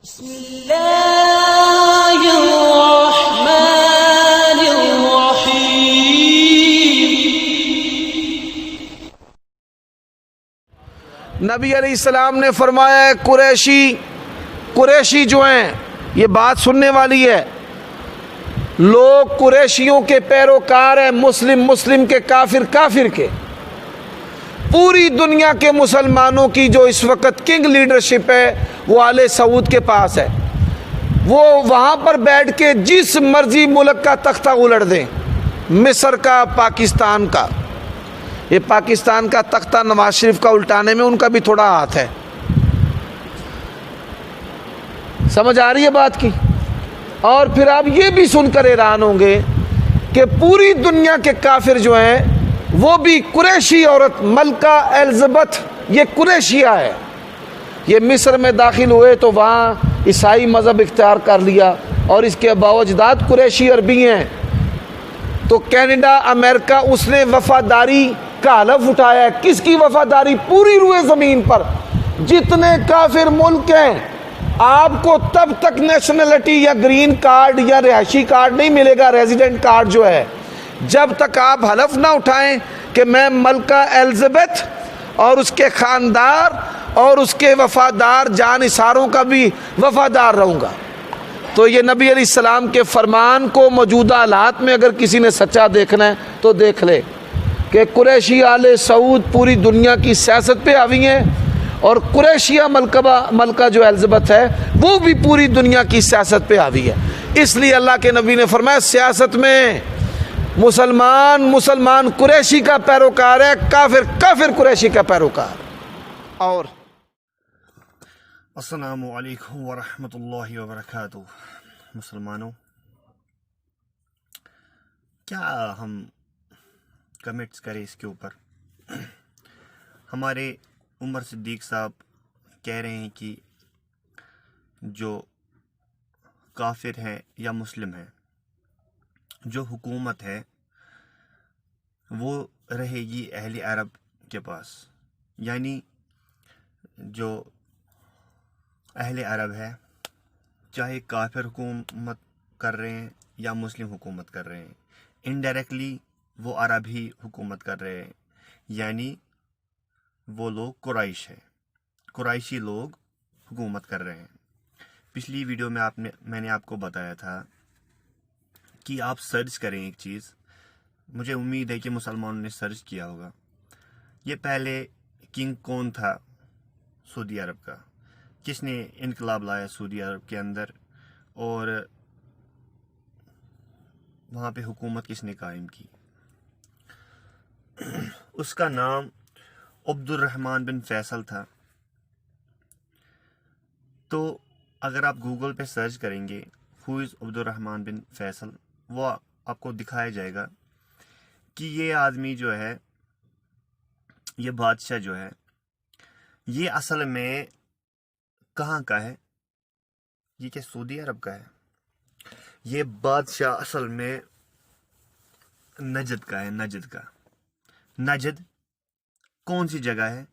بسم اللہ الرحمن الرحیم۔ نبی علیہ السلام نے فرمایا ہے قریشی جو ہیں، یہ بات سننے والی ہے، لوگ قریشیوں کے پیروکار ہیں، مسلم کے، کافر کے۔ پوری دنیا کے مسلمانوں کی جو اس وقت کنگ لیڈرشپ ہے وہ آل سعود کے پاس ہے۔ وہ وہاں پر بیٹھ کے جس مرضی ملک کا تختہ الٹ دیں، مصر کا، پاکستان کا۔ یہ پاکستان کا تختہ نواز شریف کا الٹانے میں ان کا بھی تھوڑا ہاتھ ہے۔ سمجھ آ رہی ہے بات کی؟ اور پھر آپ یہ بھی سن کر حیران ہوں گے کہ پوری دنیا کے کافر جو ہیں وہ بھی قریشی عورت ملکہ الزبتھ، یہ قریشیہ ہے، یہ مصر میں داخل ہوئے تو وہاں عیسائی مذہب اختیار کر لیا اور اس کے باوجداد قریشی عربی ہیں۔ تو کینیڈا، امریکہ، اس نے وفاداری کا حلف اٹھایا ہے۔ کس کی وفاداری؟ پوری روئے زمین پر جتنے کافر ملک ہیں، آپ کو تب تک نیشنلٹی یا گرین کارڈ یا رہائشی کارڈ نہیں ملے گا، ریزیڈنٹ کارڈ جو ہے، جب تک آپ حلف نہ اٹھائیں کہ میں ملکہ الزبتھ اور اس کے خاندار اور اس کے وفادار جانثاروں کا بھی وفادار رہوں گا۔ تو یہ نبی علیہ السلام کے فرمان کو موجودہ حالات میں اگر کسی نے سچا دیکھنا ہے تو دیکھ لے کہ قریشی آل سعود پوری دنیا کی سیاست پہ حاوی ہیں، اور قریشیہ ملکہ جو الزبتھ ہے وہ بھی پوری دنیا کی سیاست پہ حاوی ہے۔ اس لیے اللہ کے نبی نے فرمایا سیاست میں مسلمان قریشی کا پیروکار ہے، کافر قریشی کا پیروکار۔ اور السلام علیکم ورحمۃ اللہ وبرکاتہ۔ مسلمانوں، کیا ہم کمنٹس کریں اس کے اوپر؟ ہمارے عمر صدیق صاحب کہہ رہے ہیں کہ جو کافر ہیں یا مسلم ہیں، جو حکومت ہے وہ رہے گی اہل عرب کے پاس، یعنی جو اہل عرب ہے، چاہے کافر حکومت کر رہے ہیں یا مسلم حکومت کر رہے ہیں، انڈائریکٹلی وہ عرب ہی حکومت کر رہے ہیں، یعنی وہ لوگ قریشی لوگ حکومت کر رہے ہیں۔ پچھلی ویڈیو میں میں نے آپ کو بتایا تھا کہ آپ سرچ کریں ایک چیز، مجھے امید ہے کہ مسلمانوں نے سرچ کیا ہوگا۔ یہ پہلے کنگ کون تھا سعودی عرب کا؟ کس نے انقلاب لایا سعودی عرب کے اندر، اور وہاں پہ حکومت کس نے قائم کی؟ اس کا نام عبد الرحمن بن فیصل تھا۔ تو اگر آپ گوگل پہ سرچ کریں گے ہو از عبد الرحمن بن فیصل، وہ آپ کو دکھایا جائے گا کہ یہ آدمی جو ہے، یہ بادشاہ جو ہے، یہ اصل میں کہاں کا ہے؟ یہ کیا سعودی عرب کا ہے؟ یہ بادشاہ اصل میں نجد کا ہے۔ نجد کون سی جگہ ہے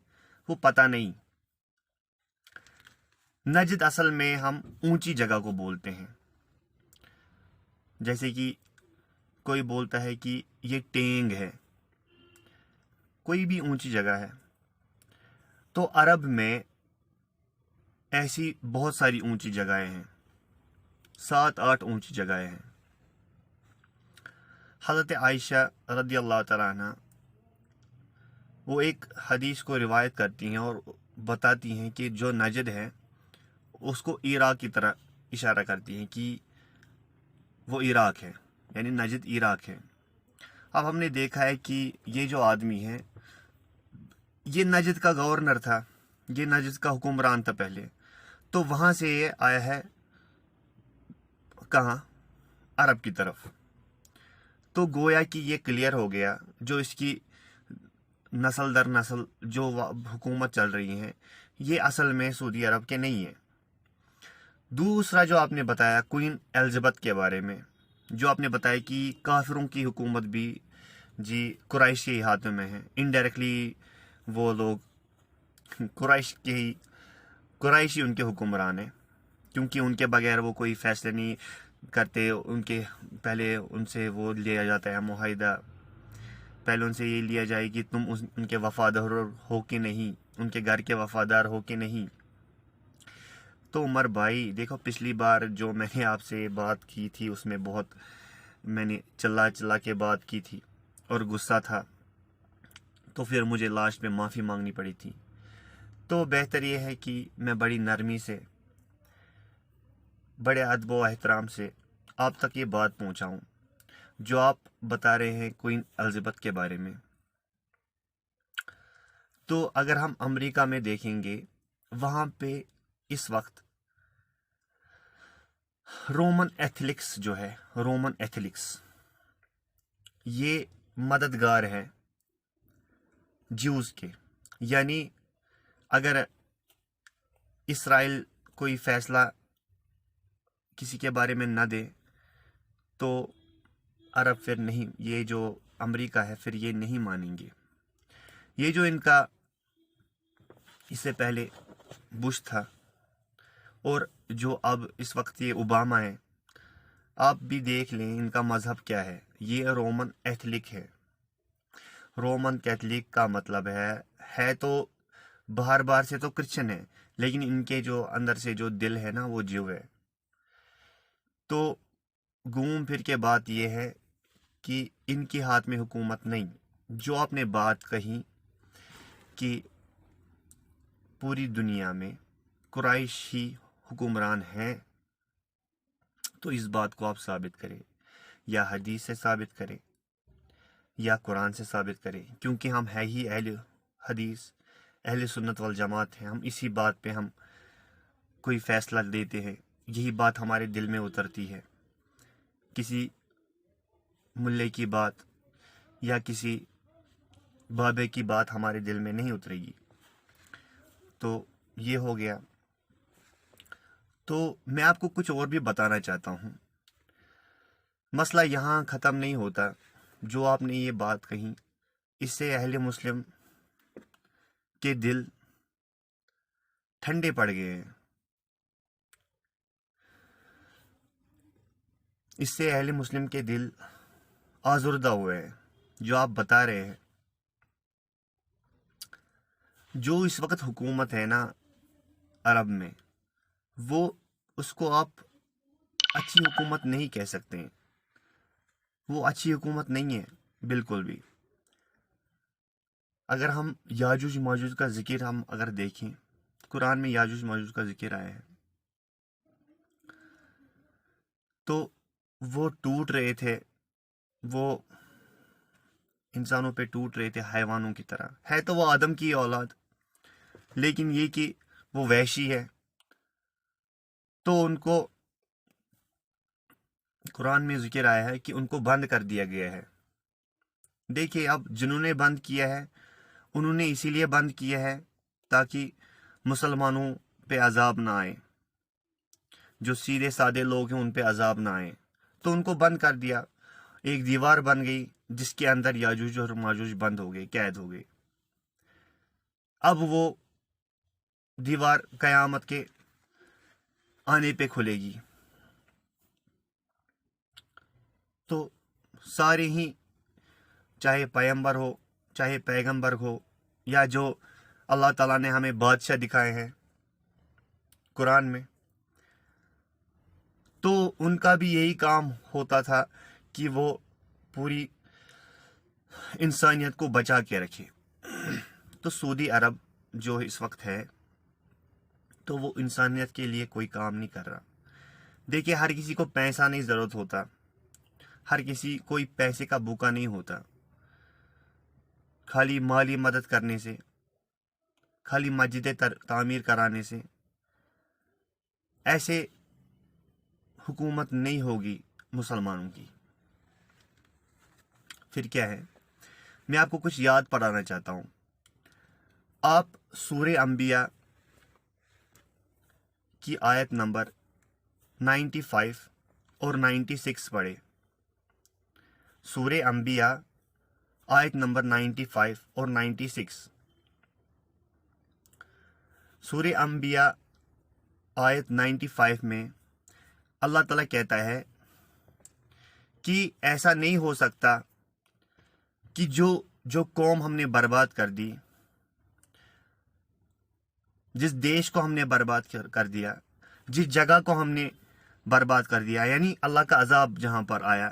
وہ پتہ نہیں۔ نجد اصل میں ہم اونچی جگہ کو بولتے ہیں، جیسے کہ کوئی بولتا ہے کہ یہ ٹینگ ہے، کوئی بھی اونچی جگہ ہے۔ تو عرب میں ایسی بہت ساری اونچی جگہیں ہیں، 7-8 اونچی جگہیں ہیں۔ حضرت عائشہ رضی اللہ تعالیٰ عنہ وہ ایک حدیث کو روایت کرتی ہیں اور بتاتی ہیں کہ جو نجد ہے اس کو عراق کی طرح اشارہ کرتی ہیں کہ وہ عراق ہے، یعنی نجد عراق ہے۔ اب ہم نے دیکھا ہے کہ یہ جو آدمی ہے یہ نجد کا گورنر تھا، یہ نجد کا حکمران تھا پہلے، تو وہاں سے یہ آیا ہے کہاں؟ عرب کی طرف۔ تو گویا کہ یہ کلیئر ہو گیا، جو اس کی نسل در نسل جو حکومت چل رہی ہیں یہ اصل میں سعودی عرب کے نہیں ہیں۔ دوسرا جو آپ نے بتایا کوئین الزبتھ کے بارے میں، جو آپ نے بتایا کہ کافروں کی حکومت بھی جی قریشی ہاتھوں میں ہے، انڈائریکٹلی وہ لوگ قریشی ان کے حکمران ہیں۔ کیونکہ ان کے بغیر وہ کوئی فیصلے نہیں کرتے. ان کے پہلے ان سے وہ لیا جاتا ہے معاہدہ. پہلے ان سے یہ لیا جائے کہ تم ان کے وفادار ہو کہ نہیں, ان کے گھر کے وفادار ہو کہ نہیں. تو عمر بھائی دیکھو, پچھلی بار جو میں نے آپ سے بات کی تھی اس میں بہت میں نے چلا کے بات کی تھی اور غصہ تھا, تو پھر مجھے لاسٹ میں معافی مانگنی پڑی تھی. تو بہتر یہ ہے کہ میں بڑی نرمی سے, بڑے ادب و احترام سے آپ تک یہ بات پہنچاؤں جو آپ بتا رہے ہیں کوئین الزبتھ کے بارے میں. تو اگر ہم امریکہ میں دیکھیں گے, وہاں پہ اس وقت رومن ایتھلکس جو ہے, رومن ایتھلکس یہ مددگار ہے جیوز کے. یعنی اگر اسرائیل کوئی فیصلہ کسی کے بارے میں نہ دے تو عرب پھر نہیں, یہ جو امریکہ ہے پھر یہ نہیں مانیں گے. یہ جو ان کا اس سے پہلے بش تھا اور جو اب اس وقت یہ اوباما ہے, آپ بھی دیکھ لیں ان کا مذہب کیا ہے. یہ رومن ایتھلک ہے. رومن کیتھلک کا مطلب ہے تو باہر سے تو کرسچن ہے, لیکن ان کے جو اندر سے جو دل ہے نا وہ جیو ہے. تو گھوم پھر کے بات یہ ہے کہ ان کے ہاتھ میں حکومت نہیں. جو آپ نے بات کہی کہ پوری دنیا میں قریش ہی حکمران ہیں, تو اس بات کو آپ ثابت کریں, یا حدیث سے ثابت کریں یا قرآن سے ثابت کریں, کیونکہ ہم ہے ہی اہل حدیث, اہل سنت والجماعت ہیں. ہم اسی بات پہ ہم کوئی فیصلہ دیتے ہیں, یہی بات ہمارے دل میں اترتی ہے. کسی ملے کی بات یا کسی بابے کی بات ہمارے دل میں نہیں اترے گی. تو یہ ہو گیا. تو میں آپ کو کچھ اور بھی بتانا چاہتا ہوں. مسئلہ یہاں ختم نہیں ہوتا. جو آپ نے یہ بات کہی, اس سے اہل مسلم کے دل ٹھنڈے پڑ گئے ہیں. اس سے اہل مسلم کے دل آزردہ ہوئے ہیں. جو آپ بتا رہے ہیں, جو اس وقت حکومت ہے نا عرب میں, وہ اس کو آپ اچھی حکومت نہیں کہہ سکتے. وہ اچھی حکومت نہیں ہے بالکل بھی. اگر ہم یاجوج ماجوج کا ذکر ہم اگر دیکھیں, قرآن میں یاجوج ماجوج کا ذکر آیا ہے, تو وہ ٹوٹ رہے تھے, وہ انسانوں پہ ٹوٹ رہے تھے حیوانوں کی طرح. ہے تو وہ آدم کی اولاد, لیکن یہ کہ وہ وحشی ہے, تو ان کو قرآن میں ذکر آیا ہے کہ ان کو بند کر دیا گیا ہے. دیکھیے, اب جنہوں نے بند کیا ہے انہوں نے اسی لیے بند کیا ہے تاکہ مسلمانوں پہ عذاب نہ آئے. جو سیدھے سادے لوگ ہیں ان پہ عذاب نہ آئے, تو ان کو بند کر دیا. ایک دیوار بن گئی جس کے اندر یاجوج اور ماجوج بند ہو گئے, قید ہو گئے. اب وہ دیوار قیامت کے آنے پہ کھلے گی. تو سارے ہی, چاہے پیغمبر ہو چاہے پیغمبر ہو, یا جو اللہ تعالیٰ نے ہمیں بادشاہ دکھائے ہیں قرآن میں, تو ان کا بھی یہی کام ہوتا تھا کہ وہ پوری انسانیت کو بچا کے رکھے. تو سعودی عرب جو اس وقت ہے, تو وہ انسانیت کے لیے کوئی کام نہیں کر رہا. دیکھیے, ہر کسی کو پیسہ نہیں ضرورت ہوتا, ہر کسی کوئی پیسے کا بھوکا نہیں ہوتا. خالی مالی مدد کرنے سے, خالی مسجدیں تعمیر کرانے سے ایسے حکومت نہیں ہوگی مسلمانوں کی. پھر کیا ہے, میں آپ کو کچھ یاد پڑھانا چاہتا ہوں. آپ سورہ انبیاء کی آیت نمبر 95 اور 96 پڑھے. سورہ انبیاء آیت نمبر 95 اور 96. سورہ انبیاء آیت 95 میں اللہ تعالیٰ کہتا ہے کہ ایسا نہیں ہو سکتا کہ جو قوم ہم نے برباد کر دی، جس دیش کو ہم نے برباد کر دیا، جس جگہ کو ہم نے برباد کر دیا، یعنی اللہ کا عذاب جہاں پر آیا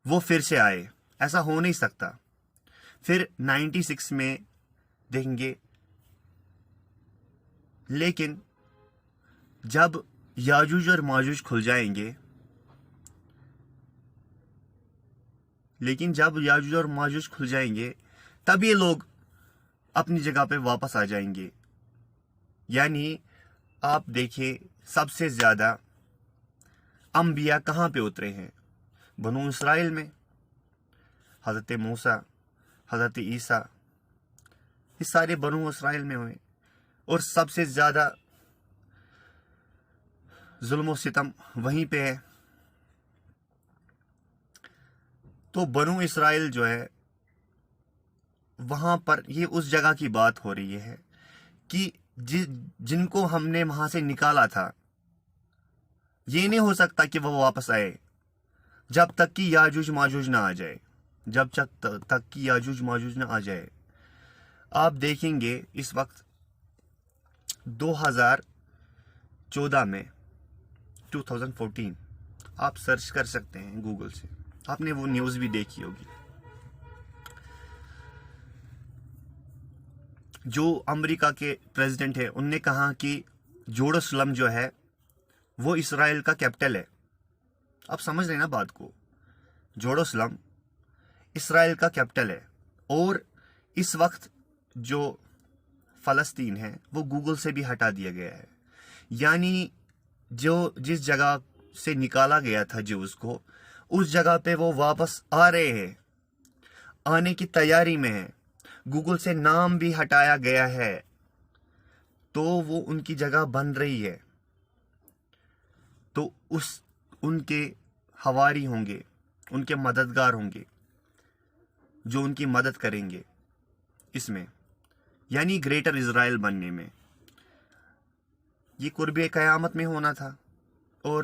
وہ پھر سے آئے، ایسا ہو نہیں سکتا۔ پھر 96 میں دیکھیں گے، لیکن جب یاجوج اور ماجوج کھل جائیں گے، تب یہ لوگ اپنی جگہ پہ واپس آ جائیں گے۔ یعنی آپ دیکھیں سب سے زیادہ انبیاء کہاں پہ اترے ہیں؟ بنو اسرائیل میں، حضرت موسیٰ، حضرت عیسیٰ، یہ سارے بنو اسرائیل میں ہوئے، اور سب سے زیادہ ظلم و ستم وہیں پہ ہے۔ تو بنو اسرائیل جو ہے وہاں پر، یہ اس جگہ کی بات ہو رہی ہے کہ جن کو ہم نے وہاں سے نکالا تھا، یہ نہیں ہو سکتا کہ وہ واپس آئے جب تک کہ یاجوج ماجوج نہ آ جائے۔ آپ دیکھیں گے اس وقت 2014 میں 2014 آپ سرچ کر سکتے ہیں گوگل سے، آپ نے وہ نیوز بھی دیکھی ہوگی۔ جو امریکہ کے پریزیڈنٹ ہے، ان نے کہا کہ جیروسلم جو ہے وہ اسرائیل کا کیپٹل ہے۔ آپ سمجھ رہے ہیں نا بات کو، جیروسلم اسرائیل کا کیپٹل ہے، اور اس وقت جو فلسطین ہے وہ گوگل سے بھی ہٹا دیا گیا ہے۔ یعنی جس جگہ سے نکالا گیا تھا جیوز کو، اس جگہ پہ وہ واپس آ رہے ہیں، آنے کی تیاری میں ہے، گوگل سے نام بھی ہٹایا گیا ہے، تو وہ ان کی جگہ بن رہی ہے۔ تو ان کے حواری ہوں گے، ان کے مددگار ہوں گے جو ان کی مدد کریں گے اس میں، یعنی گریٹر اسرائیل بننے میں۔ یہ قرب قیامت میں ہونا تھا، اور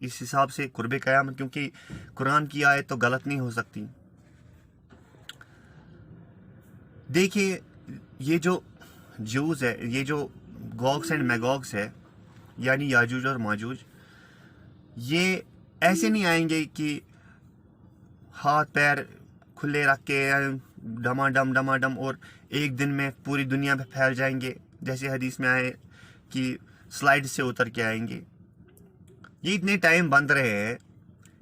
اس حساب سے قرب قیامت، کیونکہ قرآن کی آیت تو غلط نہیں ہو سکتی۔ دیکھیے یہ جو جوز ہے، یہ جو گوگس اینڈ میگوگس ہے، یعنی یاجوج اور ماجوج، یہ ایسے نہیں آئیں گے کہ ہاتھ پیر کھلے رکھ کے ڈما ڈم اور ایک دن میں پوری دنیا پہ پھیل جائیں گے، جیسے حدیث میں آئے کہ سلائڈ سے اتر کے آئیں گے۔ یہ اتنے ٹائم بند رہے ہیں،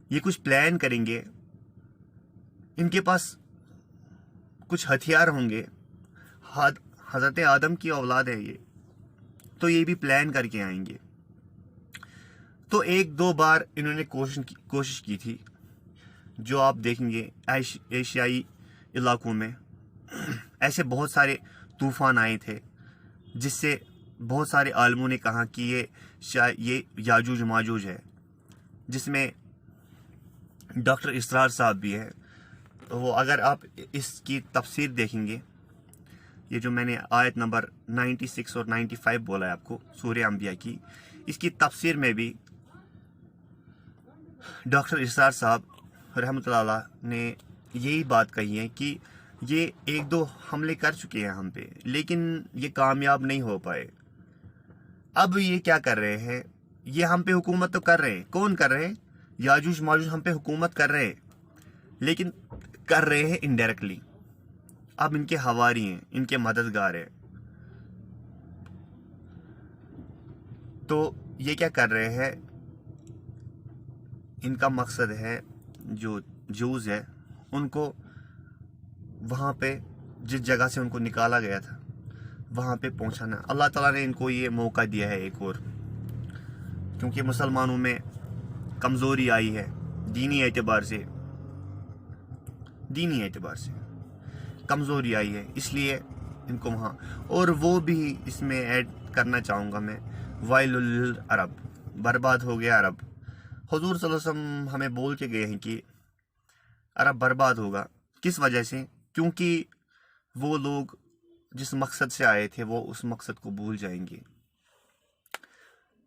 یہ کچھ پلان کریں گے، ان کے پاس کچھ ہتھیار ہوں گے، حضرت آدم کی اولاد ہے یہ، تو یہ بھی پلان کر کے آئیں گے۔ تو ایک دو بار انہوں نے کوشش کی تھی، جو آپ دیکھیں گے ایشیائی علاقوں میں ایسے بہت سارے طوفان آئے تھے، جس سے بہت سارے عالموں نے کہا کہ یہ یاجوج ماجوج ہے، جس میں ڈاکٹر اسرار صاحب بھی ہے۔ تو وہ اگر آپ اس کی تفسیر دیکھیں گے، یہ جو میں نے آیت نمبر 96 اور 95 بولا ہے آپ کو سورہ انبیاء کی، اس کی تفسیر میں بھی ڈاکٹر اسرار صاحب رحمۃ اللہ علیہ نے یہی بات کہی ہے کہ یہ ایک دو حملے کر چکے ہیں ہم پہ، لیکن یہ کامیاب نہیں ہو پائے۔ اب یہ کیا کر رہے ہیں؟ یہ ہم پہ حکومت تو کر رہے ہیں۔ کون کر رہے ہیں؟ یاجوج ماجوج ہم پہ حکومت کر رہے ہیں، لیکن کر رہے ہیں انڈائریکٹلی۔ اب ان کے حواری ہیں، ان کے مددگار ہیں۔ تو یہ کیا کر رہے ہیں؟ ان کا مقصد ہے، جو جوز ہے ان کو وہاں پہ جس جگہ سے ان کو نکالا گیا تھا وہاں پہ پہنچانا۔ اللہ تعالیٰ نے ان کو یہ موقع دیا ہے ایک اور، کیونکہ مسلمانوں میں کمزوری آئی ہے دینی اعتبار سے کمزوری آئی ہے، اس لیے ان کو وہاں، اور وہ بھی اس میں ایڈ کرنا چاہوں گا میں، وائل للعرب، برباد ہو گیا عرب۔ حضور صلی اللہ علیہ وسلم ہمیں بول کے گئے ہیں کہ عرب برباد ہوگا۔ کس وجہ سے؟ کیونکہ وہ لوگ جس مقصد سے آئے تھے وہ اس مقصد کو بھول جائیں گے۔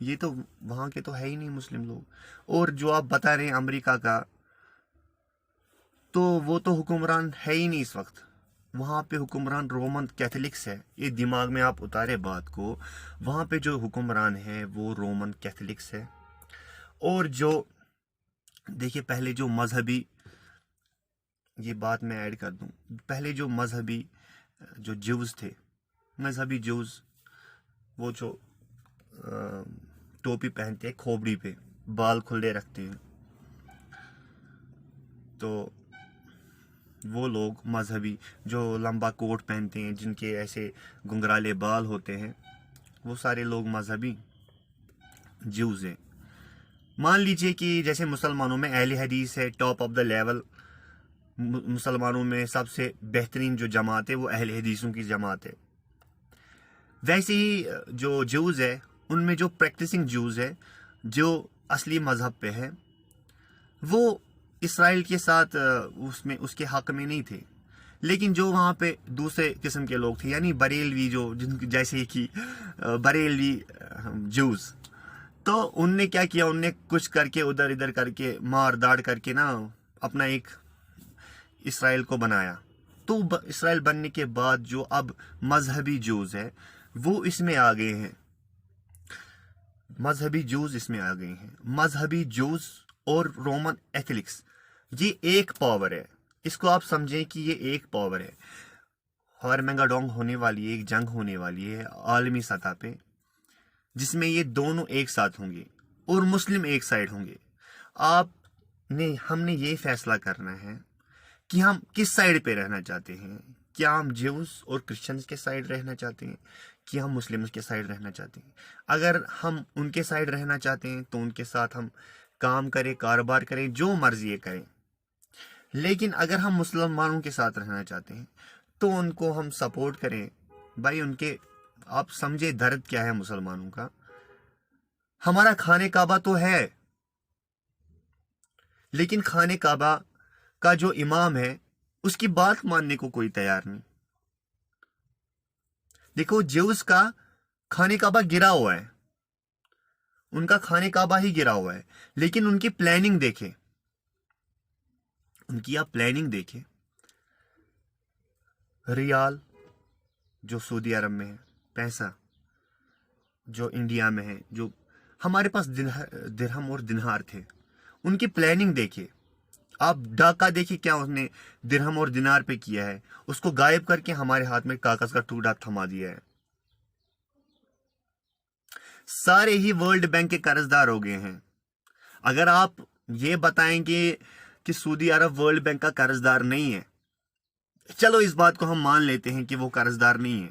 یہ تو وہاں کے تو ہے ہی نہیں مسلم لوگ. اور جو آپ بتا رہے ہیں امریکہ کا، تو وہ تو حکمران ہے ہی نہیں اس وقت. وہاں پہ حکمران رومن کیتھولکس ہے. یہ دماغ میں آپ اتارے بات کو. وہاں پہ جو حکمران ہے وہ رومن کیتھولکس ہے. اور جو دیکھیے پہلے جو مذہبی، یہ بات میں ایڈ کر دوں، پہلے جو مذہبی جو جیوز تھے، مذہبی جیوز، وہ جو ٹوپی پہنتے ہیں کھوپڑی پہ، بال کھلے رکھتے ہیں، تو وہ لوگ مذہبی جو لمبا کوٹ پہنتے ہیں، جن کے ایسے گنگرالے بال ہوتے ہیں، وہ سارے لوگ مذہبی جیوز ہیں. مان لیجئے کہ جیسے مسلمانوں میں اہل حدیث ہے ٹاپ آف دا لیول، مسلمانوں میں سب سے بہترین جو جماعت ہے وہ اہل حدیثوں کی جماعت ہے. ویسے ہی جو جیوز ہے، ان میں جو پریکٹسنگ جیوز ہے، جو اصلی مذہب پہ ہے، وہ اسرائیل کے ساتھ اس کے حق میں نہیں تھے. لیکن جو وہاں پہ دوسرے قسم کے لوگ تھے، یعنی بریلوی، جو جیسے کہ بریلوی جیوز، تو ان نے کیا کیا، ان نے کچھ کر کے ادھر ادھر کر کے مار داڑ کر کے نا اپنا ایک اسرائیل کو بنایا. تو اسرائیل بننے کے بعد جو اب مذہبی جوز ہے وہ اس میں آ گئے ہیں. مذہبی جوز اس میں آ گئے ہیں. مذہبی جوز اور رومن ایتھلکس، یہ ایک پاور ہے. اس کو آپ سمجھیں کہ یہ ایک پاور ہے. ہارمنگاڈونگ ہونے والی ہے، ایک جنگ ہونے والی ہے عالمی سطح پہ، جس میں یہ دونوں ایک ساتھ ہوں گے اور مسلم ایک سائڈ ہوں گے. ہم نے یہ فیصلہ کرنا ہے کہ ہم کس سائڈ پہ رہنا چاہتے ہیں. کیا ہم جیوز اور کرسچنز کے سائڈ رہنا چاہتے ہیں، کہ ہم مسلمز کے سائڈ رہنا چاہتے ہیں. اگر ہم ان کے سائڈ رہنا چاہتے ہیں تو ان کے ساتھ ہم کام کریں، کاروبار کریں، جو مرضی کریں. لیکن اگر ہم مسلمانوں کے ساتھ رہنا چاہتے ہیں تو ان کو ہم سپورٹ کریں. بھائی ان کے، آپ سمجھے درد کیا ہے مسلمانوں کا. ہمارا خانہ کعبہ تو ہے، لیکن خانہ کعبہ کا جو امام ہے اس کی بات ماننے کو کوئی تیار نہیں. دیکھو جیوز کا خانہ کعبہ گرا ہوا ہے، ان کا خانہ کعبہ ہی گرا ہوا ہے، لیکن ان کی پلاننگ دیکھیں، ان کی آپ پلاننگ دیکھیں. ریال جو سعودی عرب میں ہے، پیسہ جو انڈیا میں ہے، جو ہمارے پاس درہم اور دینار تھے، ان کی پلاننگ دیکھیں. آپ ڈاکہ دیکھیں کیا اس نے درہم اور دینار پہ کیا ہے، اس کو غائب کر کے ہمارے ہاتھ میں کاغذ کا ٹکڑا تھما دیا ہے. سارے ہی ورلڈ بینک کے قرض دار ہو گئے ہیں. اگر آپ یہ بتائیں گے کہ سعودی عرب ورلڈ بینک کا قرض دار نہیں ہے، چلو اس بات کو ہم مان لیتے ہیں کہ وہ قرض دار نہیں ہے،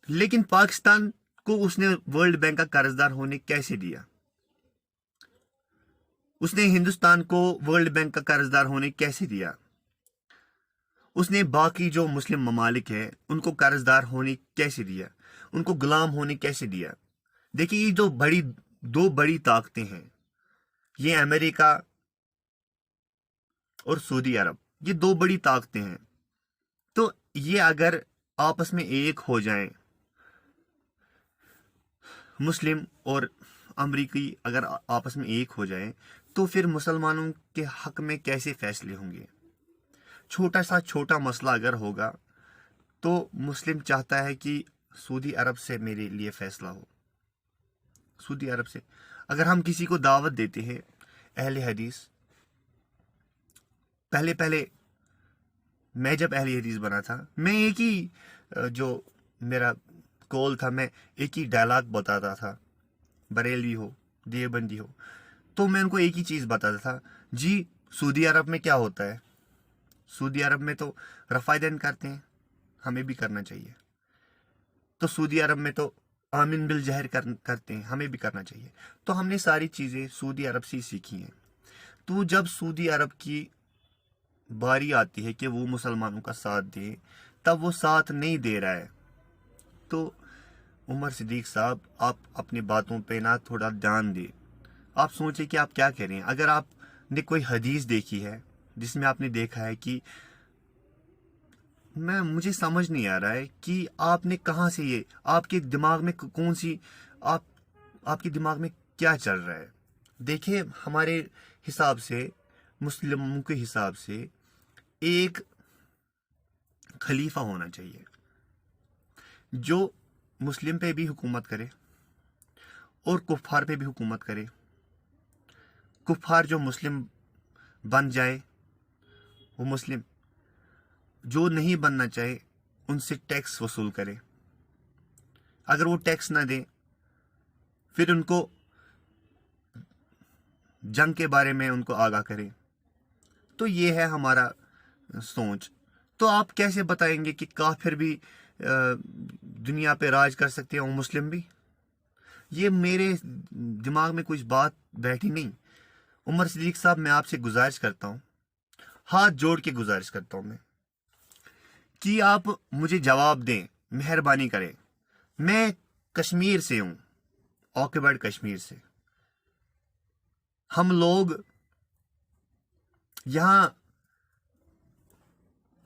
لیکن پاکستان کو اس نے ورلڈ بینک کا قرض دار ہونے کیسے دیا؟ اس نے ہندوستان کو ورلڈ بینک کا قرض دار ہونے کیسے دیا؟ اس نے باقی جو مسلم ممالک ہیں ان کو قرض دار ہونے کیسے دیا؟ ان کو غلام ہونے کیسے دیا؟ دیکھیے یہ جو دو بڑی طاقتیں ہیں، یہ امریکہ اور سعودی عرب، یہ دو بڑی طاقتیں ہیں. تو یہ اگر آپس میں ایک ہو جائیں، مسلم اور امریکی اگر آپس میں ایک ہو جائیں، تو پھر مسلمانوں کے حق میں کیسے فیصلے ہوں گے؟ چھوٹا مسئلہ اگر ہوگا تو مسلم چاہتا ہے کہ سعودی عرب سے میرے لیے فیصلہ ہو. سعودی عرب سے اگر ہم کسی کو دعوت دیتے ہیں اہل حدیث، پہلے میں جب اہل حدیث بنا تھا، میں ایک ہی جو میرا کول تھا، میں ایک ہی ڈائلاگ بتاتا تھا. بریلوی ہو، دیوبندی ہو، تو میں ان کو ایک ہی چیز بتاتا تھا، جی سعودی عرب میں کیا ہوتا ہے؟ سعودی عرب میں تو رفع دین کرتے ہیں، ہمیں بھی کرنا چاہیے. تو سعودی عرب میں تو آمین بالجہر کرتے ہیں، ہمیں بھی کرنا چاہیے. تو ہم نے ساری چیزیں سعودی عرب سے ہی سیکھی ہیں. تو جب سعودی عرب کی باری آتی ہے کہ وہ مسلمانوں کا ساتھ دے، تب وہ ساتھ نہیں دے رہا ہے. تو عمر صدیق صاحب، آپ اپنی باتوں پہ نہ تھوڑا دھیان دیں. آپ سوچیں کہ آپ کیا کہہ رہے ہیں. اگر آپ نے کوئی حدیث دیکھی ہے جس میں آپ نے دیکھا ہے کہ مجھے سمجھ نہیں آ رہا ہے کہ آپ نے کہاں سے، یہ آپ کے دماغ میں کون سی آپ کے دماغ میں کیا چل رہا ہے؟ دیکھیں، ہمارے حساب سے، مسلموں کے حساب سے ایک خلیفہ ہونا چاہیے جو مسلم پہ بھی حکومت کرے اور کفار پہ بھی حکومت کرے. کفار جو مسلم بن جائے وہ مسلم، جو نہیں بننا چاہے ان سے ٹیکس وصول کرے. اگر وہ ٹیکس نہ دیں پھر ان کو جنگ کے بارے میں ان کو آگاہ کرے. تو یہ ہے ہمارا سوچ. تو آپ کیسے بتائیں گے کہ کافر بھی دنیا پہ راج کر سکتے ہیں اور مسلم بھی؟ یہ میرے دماغ میں کچھ بات بیٹھی نہیں. عمر صدیق صاحب، میں آپ سے گزارش کرتا ہوں، ہاتھ جوڑ کے گزارش کرتا ہوں میں، کہ آپ مجھے جواب دیں، مہربانی کریں. میں کشمیر سے ہوں، آکوپائڈ کشمیر سے. ہم لوگ یہاں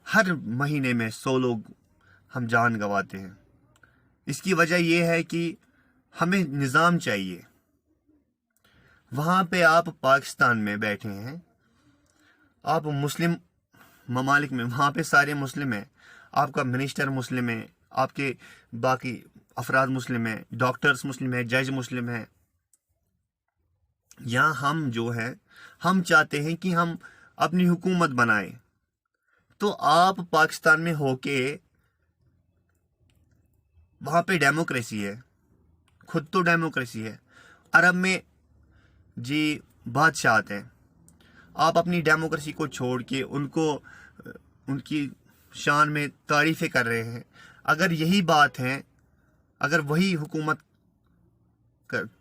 ہر مہینے میں 100 لوگ ہم جان گنواتے ہیں. اس کی وجہ یہ ہے کہ ہمیں نظام چاہیے. وہاں پہ آپ پاکستان میں بیٹھے ہیں، آپ مسلم ممالک میں، وہاں پہ سارے مسلم ہیں، آپ کا منسٹر مسلم ہے، آپ کے باقی افراد مسلم ہیں، ڈاکٹرز مسلم ہیں، جج مسلم ہیں. یہاں ہم جو ہے، ہم چاہتے ہیں کہ ہم اپنی حکومت بنائیں. تو آپ پاکستان میں ہو کے وہاں پہ ڈیموکریسی ہے، خود تو ڈیموکریسی ہے. عرب میں جی بادشاہت ہیں، آپ اپنی ڈیموکریسی کو چھوڑ کے ان کی شان میں تعریفیں کر رہے ہیں. اگر یہی بات ہے، اگر وہی حکومت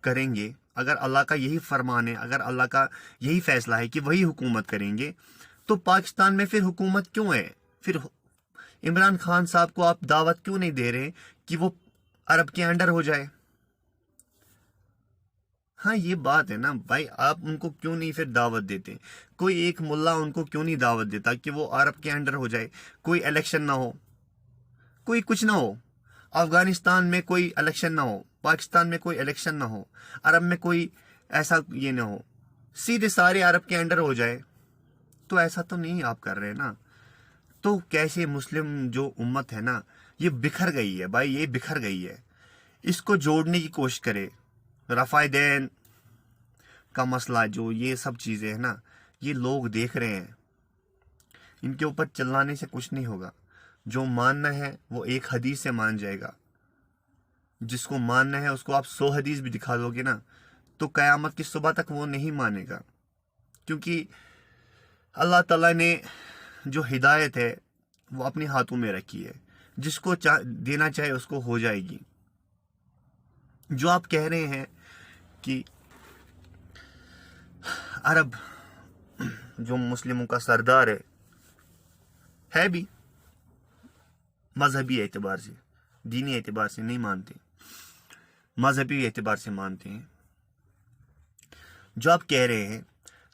کریں گے، اگر اللہ کا یہی فرمان ہے، اگر اللہ کا یہی فیصلہ ہے کہ وہی حکومت کریں گے، تو پاکستان میں پھر حکومت کیوں ہے؟ پھر عمران خان صاحب کو آپ دعوت کیوں نہیں دے رہے کہ وہ عرب کے انڈر ہو جائے؟ ہاں یہ بات ہے نا بھائی، آپ ان کو کیوں نہیں پھر دعوت دیتے؟ کوئی ایک ملا ان کو کیوں نہیں دعوت دیتا کہ وہ عرب کے انڈر ہو جائے؟ کوئی الیکشن نہ ہو، کوئی کچھ نہ ہو، افغانستان میں کوئی الیکشن نہ ہو، پاکستان میں کوئی الیکشن نہ ہو، عرب میں کوئی ایسا یہ نہ ہو، سیدھے سارے عرب کے انڈر ہو جائے. تو ایسا تو نہیں آپ کر رہے نا. تو کیسے مسلم جو امت ہے نا، یہ بکھر گئی ہے بھائی، یہ بکھر گئی ہے. اس کو جوڑنے کی کوشش کرے. رفع دین کا مسئلہ، جو یہ سب چیزیں ہیں نا، یہ لوگ دیکھ رہے ہیں. ان کے اوپر چلانے سے کچھ نہیں ہوگا. جو ماننا ہے وہ ایک حدیث سے مان جائے گا. جس کو ماننا ہے اس کو آپ 100 حدیث بھی دکھا دو گے نا، تو قیامت کی صبح تک وہ نہیں مانے گا. کیونکہ اللہ تعالیٰ نے جو ہدایت ہے وہ اپنے ہاتھوں میں رکھی ہے. جس کو دینا چاہے اس کو ہو جائے گی. جو آپ کہہ رہے ہیں کہ عرب جو مسلموں کا سردار ہے بھی مذہبی اعتبار سے، دینی اعتبار سے نہیں مانتے، مذہبی اعتبار سے مانتے ہیں. جو آپ کہہ رہے ہیں،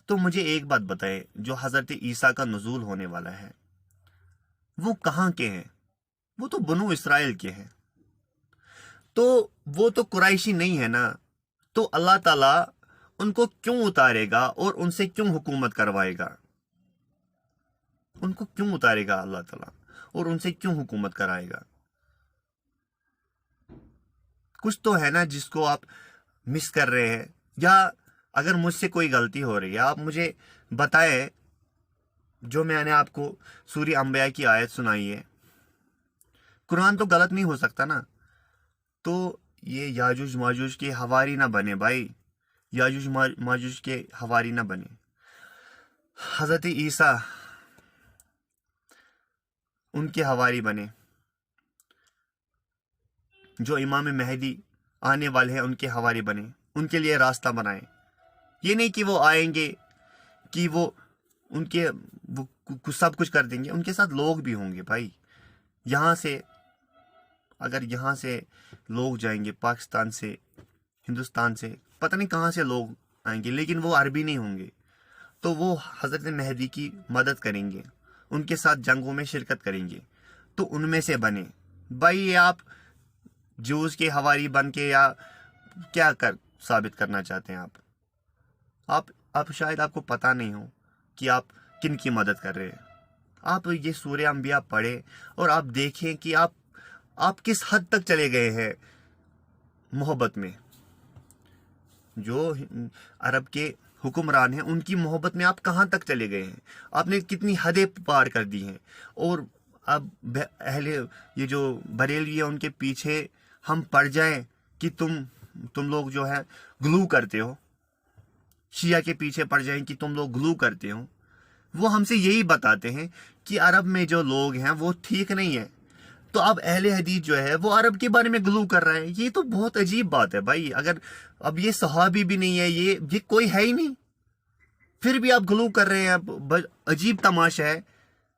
تو مجھے ایک بات بتائے، جو حضرت عیسیٰ کا نزول ہونے والا ہے وہ کہاں کے ہیں؟ وہ تو بنو اسرائیل کے ہیں. تو وہ تو قریشی نہیں ہے نا. تو اللہ تعالیٰ ان کو کیوں اتارے گا اور ان سے کیوں حکومت کروائے گا؟ ان کو کیوں اتارے گا اللہ تعالیٰ اور ان سے کیوں حکومت کرائے گا؟ کچھ تو ہے نا جس کو آپ مس کر رہے ہیں. یا اگر مجھ سے کوئی غلطی ہو رہی ہے آپ مجھے بتائیں. جو میں نے آپ کو سورہ انبیاء کی آیت سنائی ہے، قرآن تو غلط نہیں ہو سکتا نا. تو یہ یاجوج ماجوج کے حواری نہ بنے بھائی، یاجوج ماجوج کے حواری نہ بنے. حضرت عیسیٰ ان کے حواری بنے. جو امام مہدی آنے والے ہیں ان کے حواری بنے، ان کے لیے راستہ بنائیں. یہ نہیں کہ وہ آئیں گے کہ وہ سب کچھ کر دیں گے. ان کے ساتھ لوگ بھی ہوں گے بھائی. اگر یہاں سے لوگ جائیں گے، پاکستان سے، ہندوستان سے، پتہ نہیں کہاں سے لوگ آئیں گے، لیکن وہ عربی نہیں ہوں گے. تو وہ حضرت مہدی کی مدد کریں گے، ان کے ساتھ جنگوں میں شرکت کریں گے. تو ان میں سے بنے بھائی. آپ جوز کے حواری بن کے یا کیا ثابت کرنا چاہتے ہیں آپ شاید آپ کو پتہ نہیں ہو کہ آپ کن کی مدد کر رہے ہیں. آپ یہ سورہ انبیاء پڑھیں اور آپ دیکھیں کہ آپ کس حد تک چلے گئے ہیں محبت میں. جو عرب کے حکمران ہیں ان کی محبت میں آپ کہاں تک چلے گئے ہیں. آپ نے کتنی حدیں پار کر دی ہیں. اور اب یہ جو بریلوی ہیں ان کے پیچھے ہم پڑ جائیں کہ تم لوگ جو ہے گلو کرتے ہو، شیعہ کے پیچھے پڑ جائیں کہ تم لوگ گلو کرتے ہو. وہ ہم سے یہی بتاتے ہیں کہ عرب میں جو لوگ ہیں وہ ٹھیک نہیں ہے. تو اب اہل حدیث جو ہے وہ عرب کے بارے میں گلو کر رہا ہے. یہ تو بہت عجیب بات ہے بھائی. اگر اب یہ صحابی بھی نہیں ہے، یہ کوئی ہے ہی نہیں، پھر بھی آپ گلو کر رہے ہیں. عجیب تماشا ہے،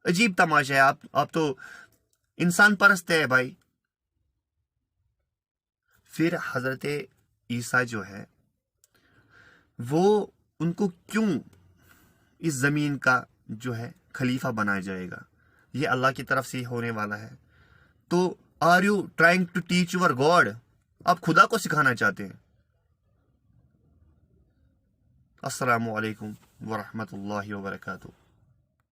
عجیب تماشا ہے. آپ تو انسان پرست ہے بھائی. پھر حضرت عیسیٰ جو ہے وہ ان کو کیوں اس زمین کا جو ہے خلیفہ بنایا جائے گا؟ یہ اللہ کی طرف سے ہی ہونے والا ہے. تو are you trying to teach your God? آپ خدا کو سکھانا چاہتے ہیں؟ السلام علیکم ورحمۃ اللہ وبرکاتہ.